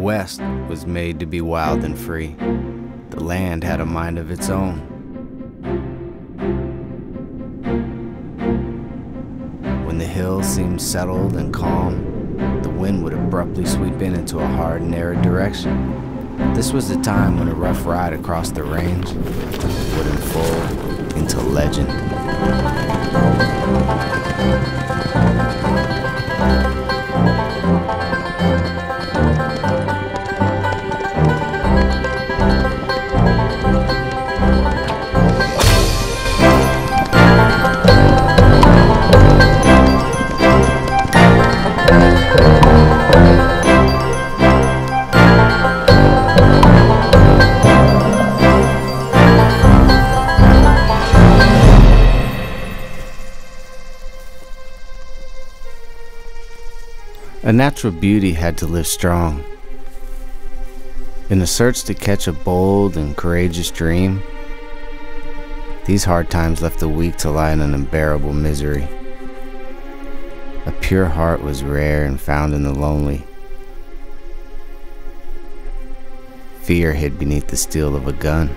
West was made to be wild and free. The land had a mind of its own. When the hills seemed settled and calm, the wind would abruptly sweep in into a hard and arid direction. This was the time when a rough ride across the range would unfold into legend. A natural beauty had to live strong. In the search to catch a bold and courageous dream, these hard times left the weak to lie in an unbearable misery. A pure heart was rare and found in the lonely. Fear hid beneath the steel of a gun.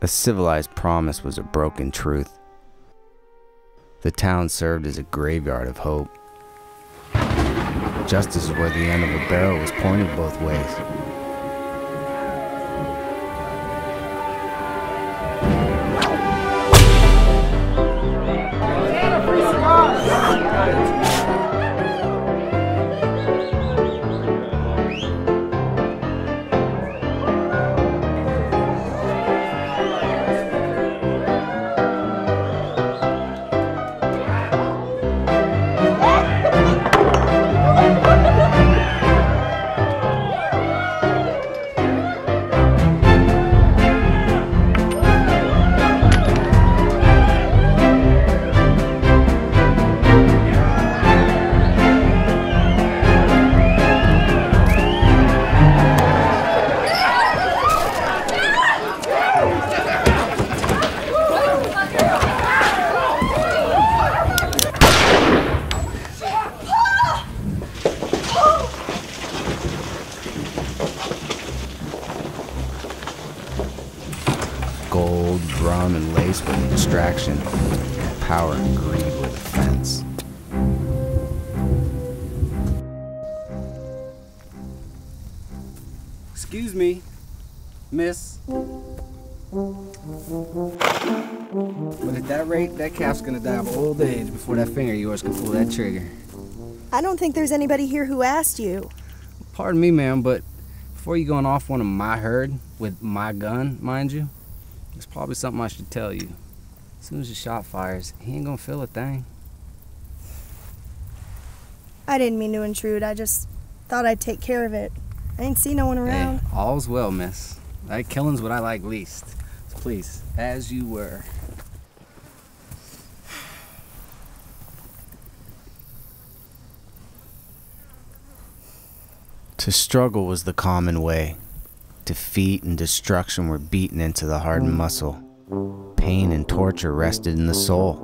A civilized promise was a broken truth. The town served as a graveyard of hope. Justice is where the end of a barrel was pointed both ways. Gold, rum, and lace were the distraction. Power and greed were the fence. Excuse me, miss. But at that rate, that calf's gonna die of old age before that finger of yours can pull that trigger. I don't think there's anybody here who asked you. Pardon me, ma'am, but before you going off one of my herd, with my gun, mind you, there's probably something I should tell you. As soon as the shot fires, he ain't gonna feel a thing. I didn't mean to intrude. I just thought I'd take care of it. I ain't see no one around. Hey, all's well, miss. That killing's what I like least. So please, as you were. To struggle was the common way. Defeat and destruction were beaten into the hardened muscle. Pain and torture rested in the soul.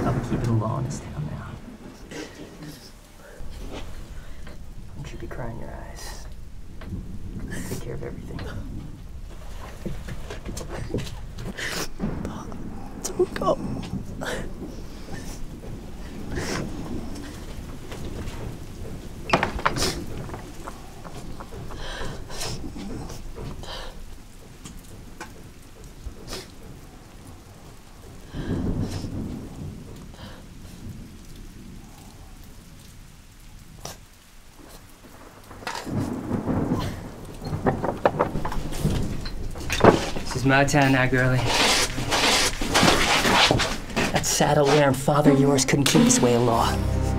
I'll keep it low in this town now. You should be crying your eyes. Take care of everything. Don't go. It's my time now, girlie. That saddle-wearing father of yours couldn't keep his way of law.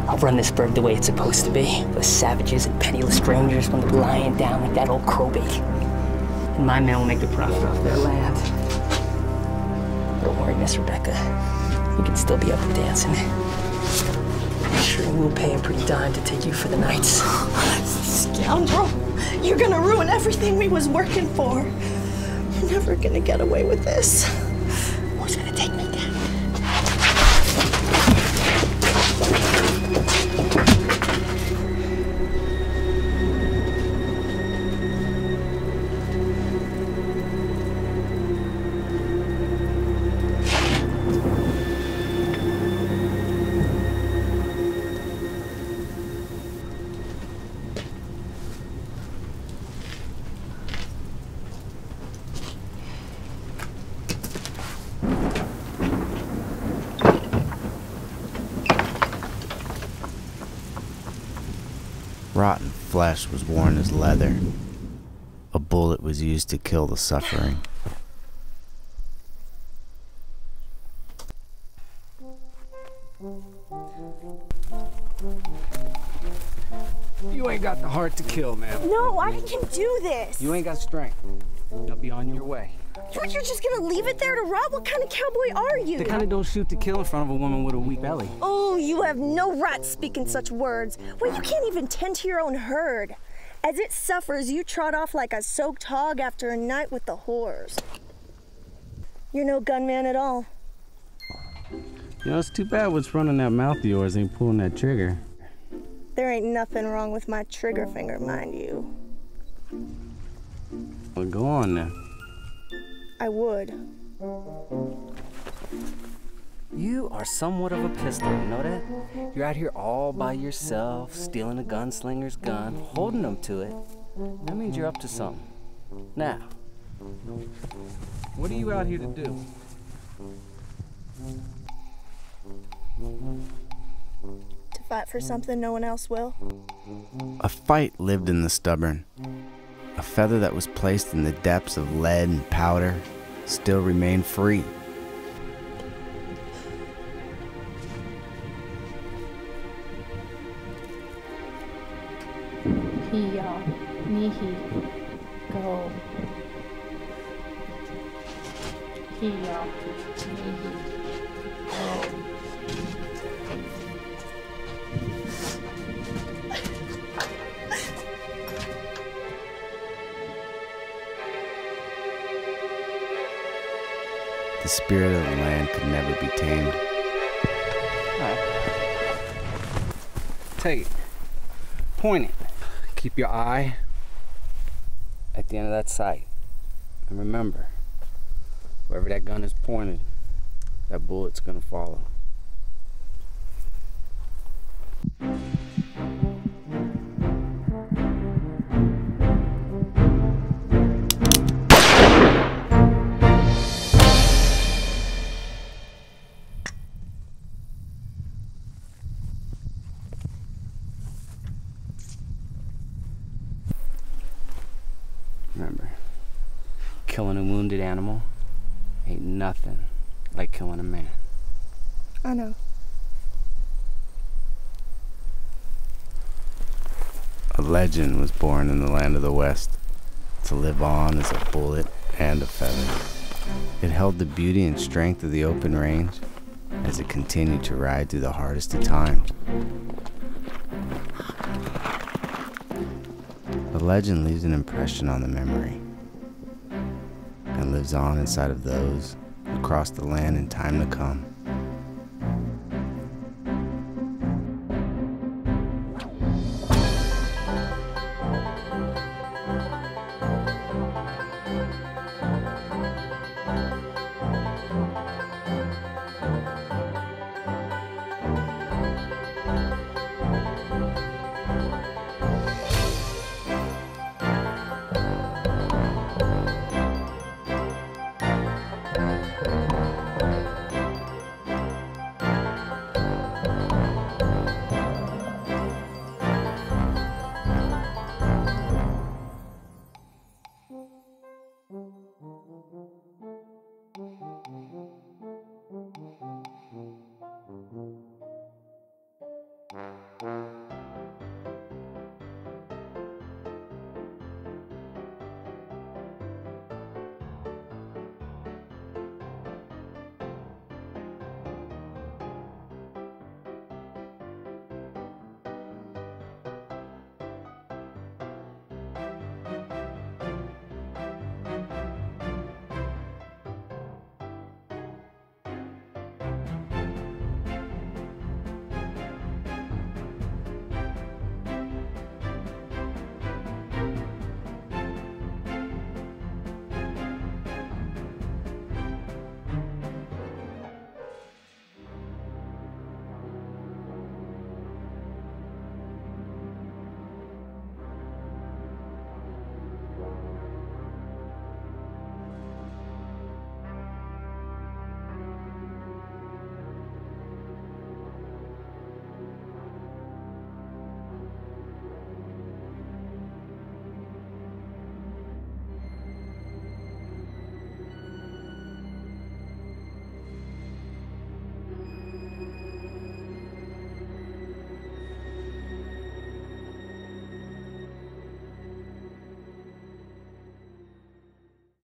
I'll run this burg the way it's supposed to be. Those savages and penniless strangers want to be lying down like that old crowbait. And my men will make the profit off their land. Don't worry, Miss Rebecca. You can still be up and dancing. Sure, we'll pay a pretty dime to take you for the nights. Scoundrel! You're gonna ruin everything we was working for. You're never gonna get away with this. Who's gonna take me down? Rotten flesh was worn as leather. A bullet was used to kill the suffering. You ain't got the heart to kill, man. No, I can do this. You ain't got strength. Now be on your way. You're just gonna leave it there to rot? What kind of cowboy are you? The kind that don't shoot to kill in front of a woman with a weak belly. Oh, you have no right speaking such words. Well, you can't even tend to your own herd. As it suffers, you trot off like a soaked hog after a night with the whores. You're no gunman at all. You know, it's too bad what's running that mouth of yours ain't pulling that trigger. There ain't nothing wrong with my trigger finger, mind you. Well, go on then. I would. You are somewhat of a pistol, you know that? You're out here all by yourself, stealing a gunslinger's gun, holding them to it. That means you're up to something. Now, what are you out here to do? To fight for something no one else will. A fight lived in the stubborn. A feather that was placed in the depths of lead and powder still remained free. Hiya, nihi, go. Hiya, nihi, go. The spirit of the land could never be tamed. All right. Take it. Point it. Keep your eye at the end of that sight. And remember, wherever that gun is pointed, that bullet's gonna follow. Remember, killing a wounded animal ain't nothing like killing a man. I know. A legend was born in the land of the West to live on as a bullet and a feather. It held the beauty and strength of the open range as it continued to ride through the hardest of times. The legend leaves an impression on the memory and lives on inside of those who cross the land in time to come. Mihi,